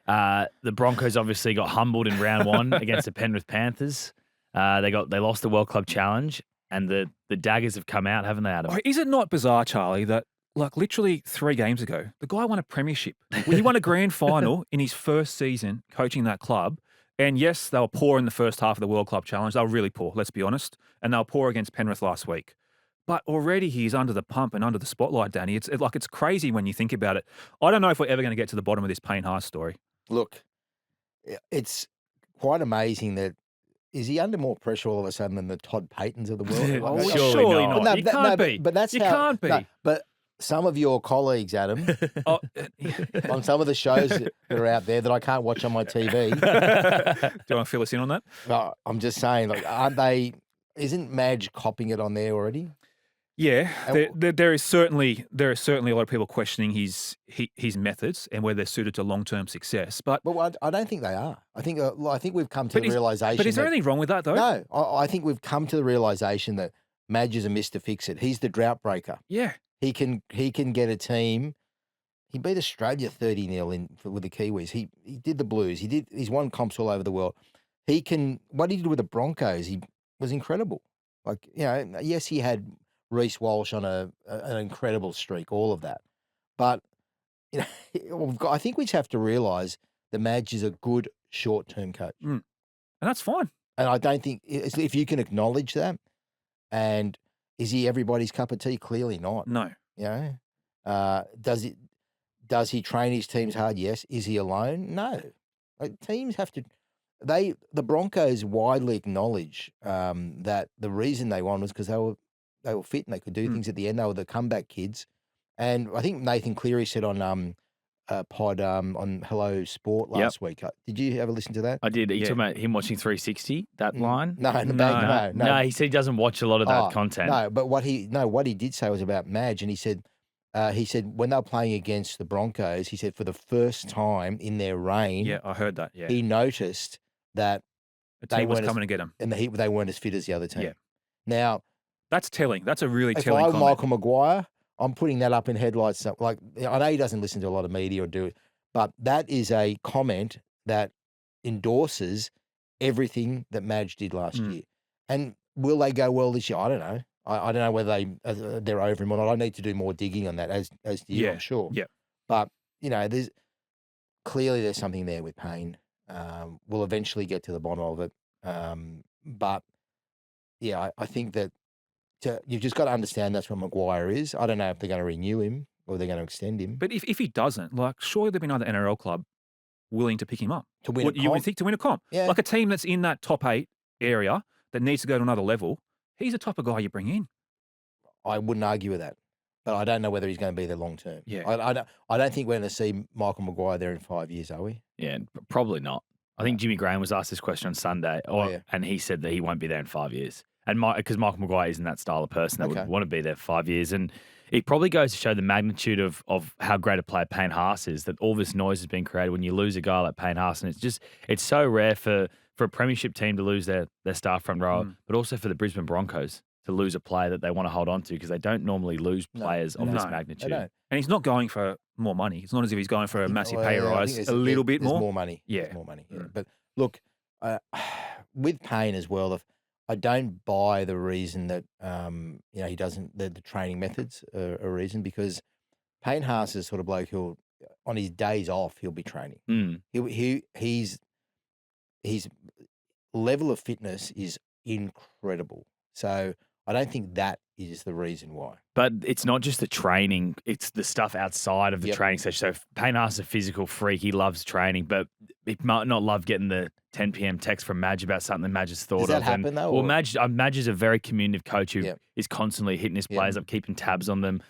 The Broncos obviously got humbled in round 1 against the Penrith Panthers. They lost the World Club Challenge, and the daggers have come out, haven't they, Adam? Is it not bizarre, Charlie, that like literally 3 games ago, the guy won a premiership. He won a grand final in his first season coaching that club. And yes, they were poor in the first half of the World Club Challenge. They were really poor, let's be honest. And they were poor against Penrith last week. But already he's under the pump and under the spotlight, Danny. It's crazy when you think about it. I don't know if we're ever going to get to the bottom of this Payne Haas story. Look, it's quite amazing that is he under more pressure all of a sudden than the Todd Paytons of the world? Surely not. You can't be. But that's can't be. No, but some of your colleagues, Adam, on some of the shows that are out there that I can't watch on my TV. Do you want to fill us in on that? No, I'm just saying, like, aren't they? Isn't Madge copying it on there already? Yeah, there is certainly a lot of people questioning his methods and whether they're suited to long-term success. But I don't think they are. I think we've come to the realization. But is there anything wrong with that though? No, I think we've come to the realization that Madge is a Mr. Fix-It. He's the drought breaker. Yeah. He can get a team. He beat Australia 30-0 with the Kiwis. He did the Blues. He's won comps all over the world. What he did with the Broncos, he was incredible. Like, yes, he had Reece Walsh on an incredible streak, all of that. But, I think we just have to realise that Madge is a good short-term coach. And that's fine. And I don't think, if you can acknowledge that, and is he everybody's cup of tea? Clearly not. No. Does he train his teams hard? Yes. Is he alone? No. Like, teams have to. The Broncos widely acknowledge that the reason they won was because they were fit and they could do things at the end. They were the comeback kids, and I think Nathan Cleary said on pod on Hello Sport last week. Did you ever listen to that? I did. Are you talking about him watching 360? That line? No, in the back. No. He said he doesn't watch a lot of that content. No, but what he did say was about Madge, and he said when they were playing against the Broncos, he said for the first time in their reign, Yeah, I heard that. Yeah. he noticed that The team was coming to get him. and they weren't as fit as the other team. Yeah. Now, That's telling. That's a really if telling I'm comment. Michael Maguire, I'm putting that up in headlights. Like, I know he doesn't listen to a lot of media or do it, but that is a comment that endorses everything that Madge did last year. And will they go well this year? I don't know. I don't know whether they're over him or not. I need to do more digging on that as do you, I'm sure. Yeah. But there's something there with Payne. We'll eventually get to the bottom of it. But yeah, I think that you've just got to understand that's what Maguire is. I don't know if they're going to renew him or they're going to extend him. But if he doesn't, like, surely there'd be another NRL club willing to pick him up. To win a You would comp? think to win a comp. Yeah. Like a team that's in that top 8 area that needs to go to another level, he's the type of guy you bring in. I wouldn't argue with that. But I don't know whether he's going to be there long term. Yeah. I don't think we're going to see Michael Maguire there in 5 years, are we? Yeah, probably not. I think Jimmy Graham was asked this question on Sunday, and he said that he won't be there in 5 years. And because Michael Maguire isn't that style of person that would want to be there for 5 years. And it probably goes to show the magnitude of how great a player Payne Haas is, that all this noise has been created when you lose a guy like Payne Haas. And it's so rare for a premiership team to lose their star front row, but also for the Brisbane Broncos to lose a player that they want to hold on to, because they don't normally lose players of this magnitude. They don't. And he's not going for more money. It's not as if he's going for a massive pay rise, a little bit there's more. more money. Yeah. There's more money. Yeah. But look, with Payne as well, I don't buy the reason that he doesn't. The training methods are a reason, because Payne Haas is sort of bloke who'll, on his days off, he'll be training. His level of fitness is incredible. So I don't think that is the reason why. But it's not just the training, it's the stuff outside of the training session. So Payne Haas is a physical freak. He loves training, but he might not love getting the 10 p.m. text from Madge about something Madge has thought of. Does that happen, though? Well, Madge is a very communicative coach who is constantly hitting his players up, keeping tabs on them.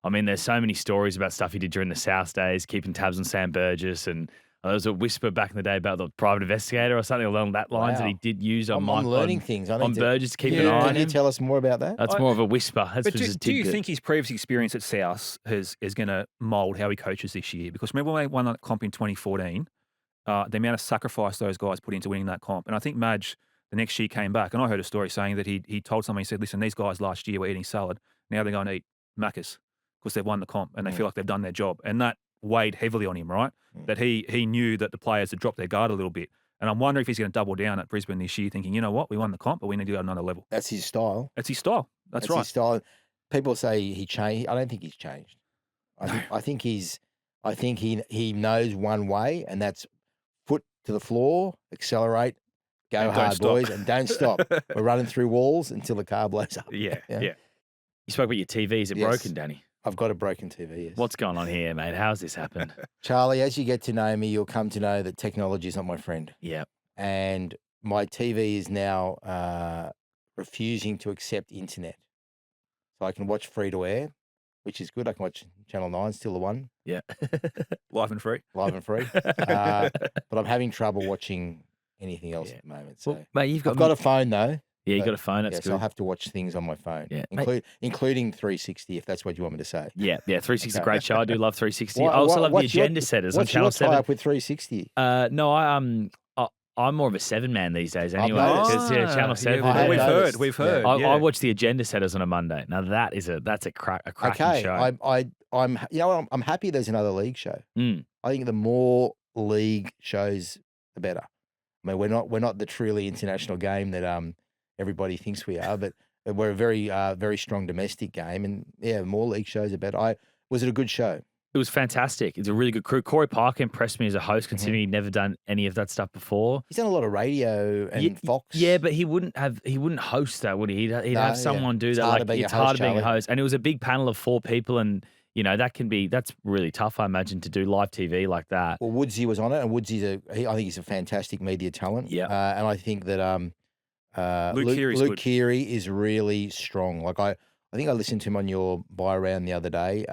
I mean, there's so many stories about stuff he did during the South days, keeping tabs on Sam Burgess, and there was a whisper back in the day about the private investigator or something along that lines that he did use on I'm learning things. I need on Burgess to keep an eye on Can you him. tell us more about that? That's more of a whisper. That's But just do you think his previous experience at South is going to mould how he coaches this year? Because remember when they won that comp in 2014, the amount of sacrifice those guys put into winning that comp. And I think Madge, the next year, came back, and I heard a story saying that he told someone, he said, listen, these guys last year were eating salad. Now they're going to eat Macca's because they've won the comp and they feel like they've done their job. And that weighed heavily on him, right? That he knew that the players had dropped their guard a little bit. And I'm wondering if he's going to double down at Brisbane this year, thinking, you know what, we won the comp, but we need to go to another level. That's his style. That's his style. That's right. His style. People say he changed. I don't think he's changed. I think he knows one way, and that's foot to the floor, accelerate, go And hard, don't stop. boys, and don't stop. We're running through walls until the car blows up. Yeah. You spoke about your TV. Is it Yes. broken, Danny? I've got a broken TV, yes. What's going on here, mate? How's this happened? Charlie, as you get to know me, you'll come to know that technology is not my friend. Yeah. And my TV is now refusing to accept internet. So I can watch free-to-air, which is good. I can watch Channel 9, still the one, Yeah. Live and free. live and free. But I'm having trouble watching anything else at the moment. So Well, mate, I've got a phone, though. Yeah, you got a phone. That's Yes, good. I'll have to watch things on my phone, Yeah. including 360, if that's what you want me to say. Yeah, 360 is a great show. I do love 360. What- I also love the what's your- Agenda Setters on What's Channel your 7. tie-up with 360? No, I'm more of a 7-man these days anyway. noticed. Because Channel 7. We've heard. I watch the agenda setters on a Monday. Now that's a cracking show. I'm happy there's another league show. I think the more league shows, the better. I mean, we're not the truly international game that everybody thinks we are, but we're a very strong domestic game, and yeah, more league shows are better. Was it a good show? It was fantastic. It's a really good crew. Corey Parker impressed me as a host, considering he'd never done any of that stuff before. He's done a lot of radio and Fox. Yeah, but he wouldn't host that, would he? He'd have someone do that. It's hard being a host. And it was a big panel of 4 people, and that's really tough, I imagine, to do live TV like that. Well, Woodsy was on it, and Woodsy's I think he's a fantastic media talent. Yeah. And I think that Luke Keary is really strong. Like I think I listened to him on your buy round the other day.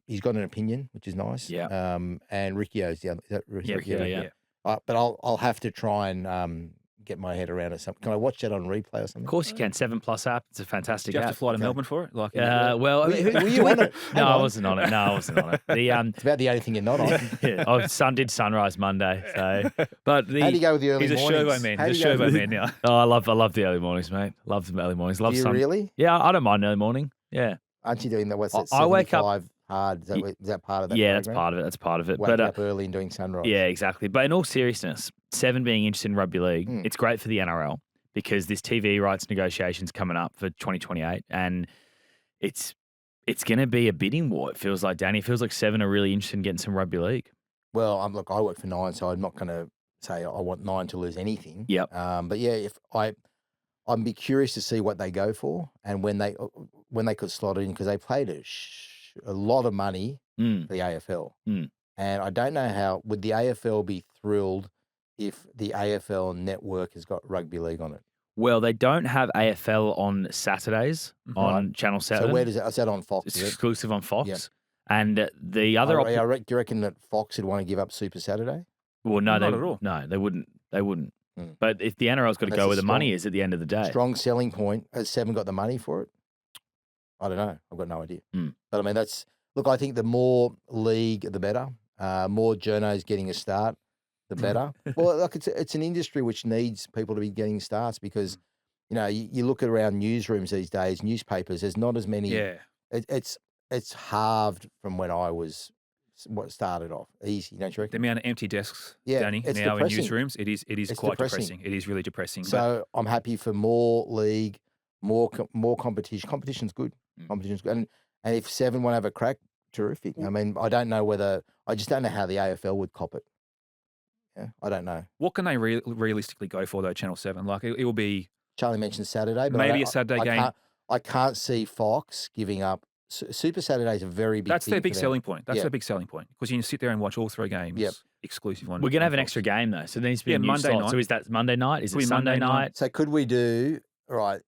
He's got an opinion, which is nice. Yeah. And Ricchio's the other. Is that Ricchio? Yeah. But I'll have to try and get my head around it. Can I watch that on replay or something? Of course you can. 7+ app. It's a fantastic Did you app. have to fly to Melbourne for it? Were you on it? No, I wasn't on it. It's about the only thing you're not on. Sun did sunrise Monday. So, but how do you go with the early mornings? He's a showboat man. He's a showboat man now. Oh, I love the early mornings, mate. Love the early mornings. Love do you really? Yeah, I don't mind early morning. Yeah. Aren't you doing that? What's that? I wake up hard. Is that part of that? Yeah, program? That's part of it. Waking up early and doing sunrise. Yeah, exactly. But in all seriousness, 7 being interested in rugby league, it's great for the NRL because this TV rights negotiations coming up for 2028, and it's going to be a bidding war. It feels like, Danny. It feels like 7 are really interested in getting some rugby league. Well, I work for 9, so I'm not going to say I want 9 to lose anything. Yep. But yeah, I'd be curious to see what they go for and when they could slot it in, because they paid a lot of money for the AFL. And I don't know how would the AFL be thrilled if the AFL network has got rugby league on it. Well, they don't have AFL on Saturdays on Channel 7. So where does it? Is that on Fox? It's exclusive on Fox. Yep. And the other do you reckon that Fox would want to give up Super Saturday? Well, no, not at all. No, they wouldn't. They wouldn't. But if the NRL's got to go where the money is at the end of the day. Strong selling point. Has 7 got the money for it? I don't know. I've got no idea. But I mean, I think the more league, the better. More journos getting a start, the better. Well, like it's an industry which needs people to be getting starts because, you look around newsrooms these days, newspapers, there's not as many. Yeah. It's halved from when I was what started off. Easy, don't you reckon? The amount of empty desks, it's Danny, now depressing. in newsrooms, it is quite depressing. It is really depressing. So I'm happy for more league, more competition. Competition's good. Competition's good. And if 7 want to have a crack, terrific. I mean, I just don't know how the AFL would cop it. Yeah, I don't know. What can they realistically go for though? Channel 7, like it will be. Charlie mentioned Saturday, but maybe a Saturday game. I can't see Fox giving up. Super Saturday is a very big. That's thing their big for them. selling point. That's their big selling point because you can sit there and watch all 3 games. Exclusive one. We're going to have an extra game though, so there needs to be a new Monday slot. night. So is that Monday night? Is it Sunday night? So could we do right?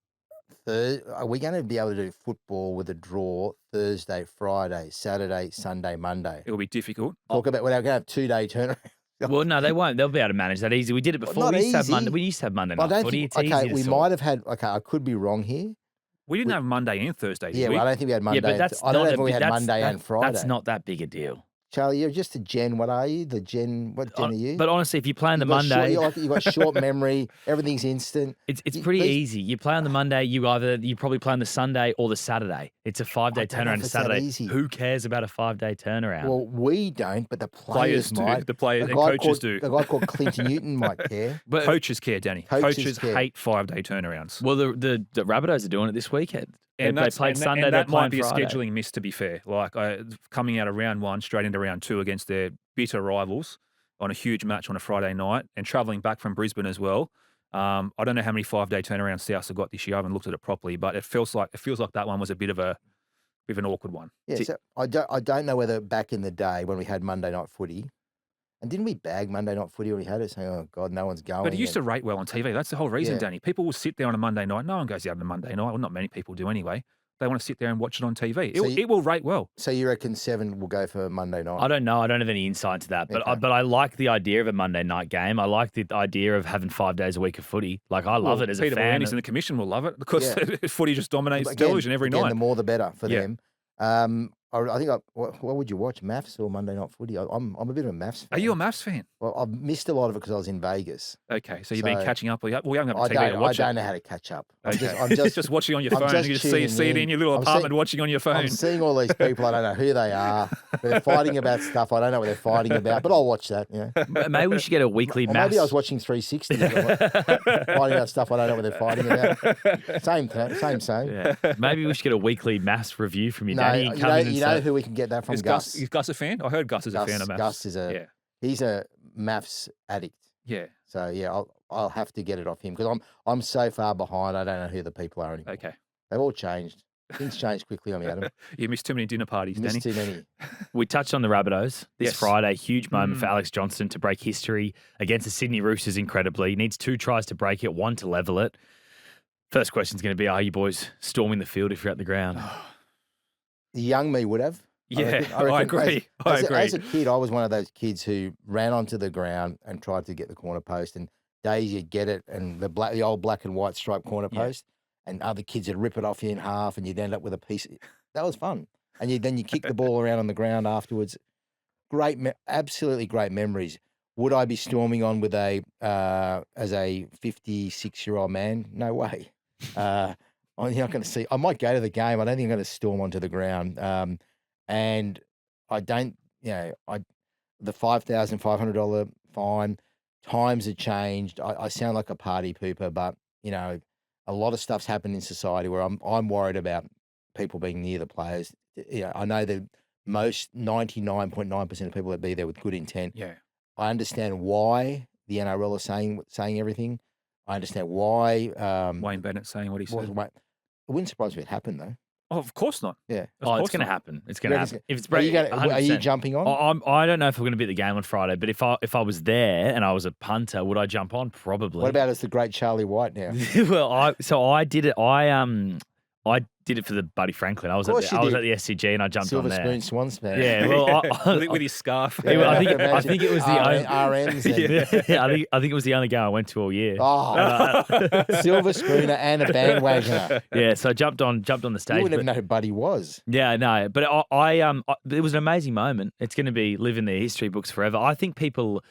Are we going to be able to do football with a draw Thursday, Friday, Saturday, Sunday, Monday? It will be difficult. We're going to have 2-day turnaround. Well, no, they won't. They'll be able to manage that easy. We did it before. Not We used to have Monday night I don't footy. think, It's easy to we sort. might have had. Okay, I could be wrong here. We didn't have Monday and Thursday, did we? Well, I don't think we had Monday. Yeah, but that's I don't not know if we had Monday and Friday. That's not that big a deal. Charlie, you're just a gen. What are you? What gen are you? But honestly, if you play on the You've got Monday, you've got short memory. Everything's instant. it's pretty easy. You play on the Monday. You probably play on the Sunday or the Saturday. It's a 5-day turnaround to Saturday. Easy. Who cares about a 5-day turnaround? Well, we don't, but the players might. do. The players and coaches do. The guy called Clinton Newton might care. But Coaches care, Danny. Coaches care. hate 5-day turnarounds. Well, the Rabbitohs are doing it this weekend. And they played Sunday. And that they're might be playing a Friday. scheduling miss, to be fair. Like coming out of round 1 straight into round 2 against their bitter rivals on a huge match on a Friday night and travelling back from Brisbane as well. I don't know how many 5-day turnarounds South have got this year. I haven't looked at it properly, but it feels like that one was a bit of an awkward one. Yeah, so I don't know whether back in the day when we had Monday night footy, and didn't we bag Monday night footy when we had it, saying, "Oh God, no one's going." But it used to rate well on TV. That's the whole reason, Yeah. Danny. People will sit there on a Monday night. No one goes out on a Monday night. Well, not many people do anyway. They want to sit there and watch it on TV. It will rate well. So you reckon 7 will go for Monday night? I don't know. I don't have any insight to that. But Okay. but I like the idea of a Monday night game. I like the idea of having 5 days a week of footy. Like I love it as a Peter fan. Valenti's and the commission will love it because footy just dominates Again, television every again, night. the more the better for Yeah. them. I think what would you watch, MAFS or Monday Night Footy? I'm a bit of a MAFS fan. Are you a MAFS fan? Well, I've missed a lot of it because I was in Vegas. Okay, so you've been catching up. Well, you haven't got a TV to I watch don't it. know how to catch up. Okay. I'm just watching on your phone. You just see it in your little apartment watching on your phone. I'm seeing all these people. I don't know who they are. They're fighting about stuff. I don't know what they're fighting about, but I'll watch that. Maybe we should get a weekly Or mass. maybe I was watching 360. Fighting about stuff I don't know what they're fighting about. Same. Yeah. Maybe we should get a weekly mass review from you, No, Danny. you know who we can get that from? Is Gus a fan? I heard Gus is a fan of MAFS. Gus is he's a MAFS addict. Yeah. So yeah, I'll have to get it off him because I'm so far behind. I don't know who the people are anymore. Okay. They've all changed. Things change quickly on me, Adam. You missed too many dinner parties, Danny. Missed too many. We touched on the Rabbitohs this Friday. Huge moment for Alex Johnston to break history against the Sydney Roosters incredibly. He needs 2 tries to break it, 1 to level it. First question is going to be, are you boys storming the field if you're at the ground? The young me would have. Yeah, I agree. As a kid, I was one of those kids who ran onto the ground and tried to get the corner post. And days you'd get it, and the old black and white striped corner post, and other kids would rip it off you in half, and you'd end up with a piece. That was fun. And then you kick the ball around on the ground afterwards. Absolutely great memories. Would I be storming on with as a 56-year-old man? No way. I'm not going to see. I might go to the game. I don't think I'm going to storm onto the ground. And I don't, the $5,500 fine, times have changed. I sound like a party pooper, but, a lot of stuff's happened in society where I'm worried about people being near the players. I know that most 99.9% of people that be there with good intent. Yeah. I understand why the NRL are saying everything. I understand why Wayne Bennett saying what he said. It wouldn't surprise me if it happened though. Oh, of course not. Yeah. It's going to happen. It's going to happen. If it's are you jumping on? I don't know if we're going to be at the game on Friday, but if I was there and I was a punter, would I jump on? Probably. What about as the great Charlie White now? Well, I did it. I did it for the Buddy Franklin. I was at the SCG and I jumped on there. Silver spoon swan span. Yeah, well, with his scarf. I think it was the only RMs. I think it was the only game I went to all year. Oh, silver spooner and a bandwagoner. Yeah, so I jumped on the stage. You wouldn't even know who Buddy was. Yeah, no, but it was an amazing moment. It's going to be living their history books forever. I think people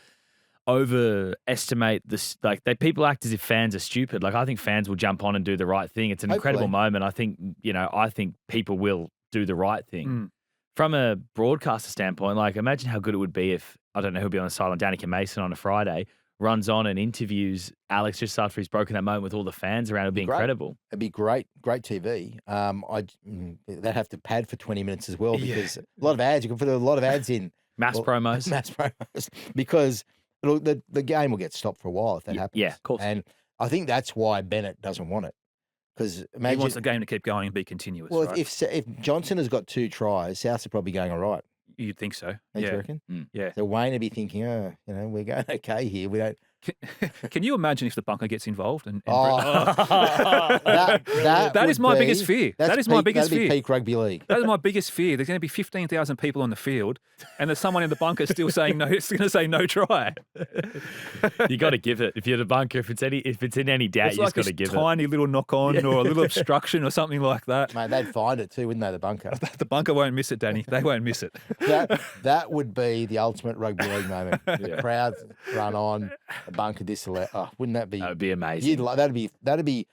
overestimate this. People act as if fans are stupid. I think fans will jump on and do the right thing. It's an incredible moment. I think people will do the right thing. From a broadcaster standpoint. Imagine how good it would be if, I don't know who'll be on the sideline, Danica Mason on a Friday runs on and interviews Alex just after he's broken that moment with all the fans around. It'd be incredible. It'd be great TV. They'd have to pad for 20 minutes as well because a lot of ads. You can put a lot of ads in. Mass promos because the game will get stopped for a while if that happens. Yeah, of course. And I think that's why Bennett doesn't want it. Because he wants the game to keep going and be continuous. Well, right? if Johnson has got 2 tries, Souths are probably going all right. You'd think so. Don't you reckon? Yeah. So Wayne would be thinking, we're going okay here. We don't. Can you imagine if the bunker gets involved? That is my biggest fear. That is my biggest fear. That'd be peak rugby league. That is my biggest fear. There's going to be 15,000 people on the field, and there's someone in the bunker still saying no. It's going to say no try. You got to give it. If you're the bunker, if it's in any doubt, you just got to give it. Tiny little knock on or a little obstruction or something like that. Mate, they'd find it too, wouldn't they? The bunker. The bunker won't miss it, Danny. They won't miss it. That would be the ultimate rugby league moment. The crowd run on. Bunker disallowed. Oh, wouldn't that be? That would be amazing. That'd be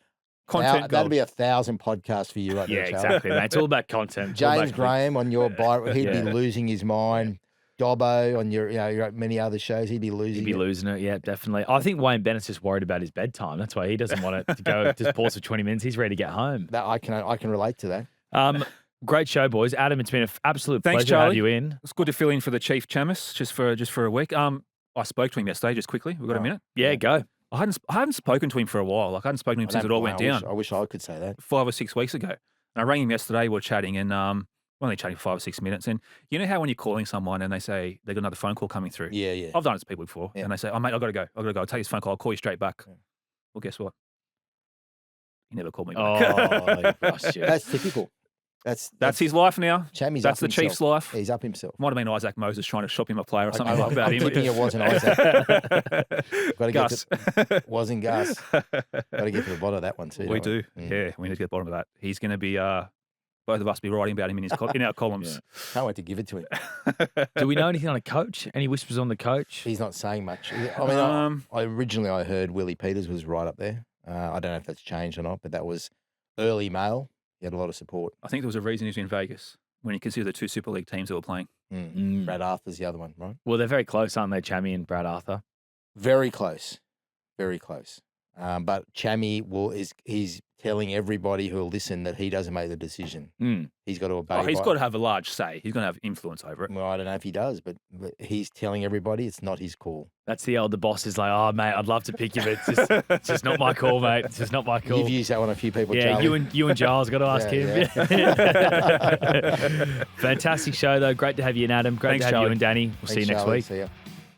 content. That'd be 1,000 podcasts for you right there, Yeah, exactly, mate. It's all about content. James Graham on your bike, he'd be losing his mind. Dobbo on your many other shows, he'd be losing. He'd be losing it. Yeah, definitely. I think Wayne Bennett's just worried about his bedtime. That's why he doesn't want it to go just pause for 20 minutes. He's ready to get home. I can relate to that. Great show, boys. Adam, it's been an absolute Thanks, pleasure Charlie. to have you in. It's good to fill in for the Chief Chamis just for a week. I spoke to him yesterday, just quickly. We've got a minute. Yeah, go. I hadn't spoken to him for a while. I hadn't spoken to him since it all went down. I wish I could say that. 5 or 6 weeks ago. And I rang him yesterday. We were chatting, and we're only chatting for 5 or 6 minutes. And you know how when you're calling someone and they say they've got another phone call coming through? Yeah. I've done it to people before. Yeah. And they say, oh, mate, I've got to go. I'll take this phone call. I'll call you straight back. Yeah. Well, guess what? He never called me back. That's typical. That's his life now. Chammy's that's the himself. Chief's life. He's up himself. Might have been Isaac Moses trying to shop him a player or something like that. I'm thinking it wasn't Isaac. Gus. Wasn't Gus. Got to get to the bottom of that one too. We do. Yeah, we need to get to the bottom of that. He's going to be both of us be writing about him in our columns. Can't wait to give it to him. Do we know anything on a coach? Any whispers on the coach? He's not saying much. I mean, originally I heard Willie Peters was right up there. I don't know if that's changed or not, but that was early mail. He had a lot of support. I think there was a reason he was in Vegas when you consider the two Super League teams that were playing. Brad Arthur's the other one, right? Well, they're very close, aren't they, Chammy and Brad Arthur? Very close. Very close. But Chammy he's telling everybody who'll listen that he doesn't make the decision. He's got to obey. He's got to have a large say. He's going to have influence over it. Well, I don't know if he does, but he's telling everybody it's not his call. That's the boss is like, oh, mate, I'd love to pick you, but it's just not my call, mate. It's just not my call. You've used that one a few people, yeah, Charlie. you and Giles got to ask him. Fantastic show, though. Great to have you and Adam. Great to have Charlie. you and Danny. We'll see you next Charlie. week. See ya.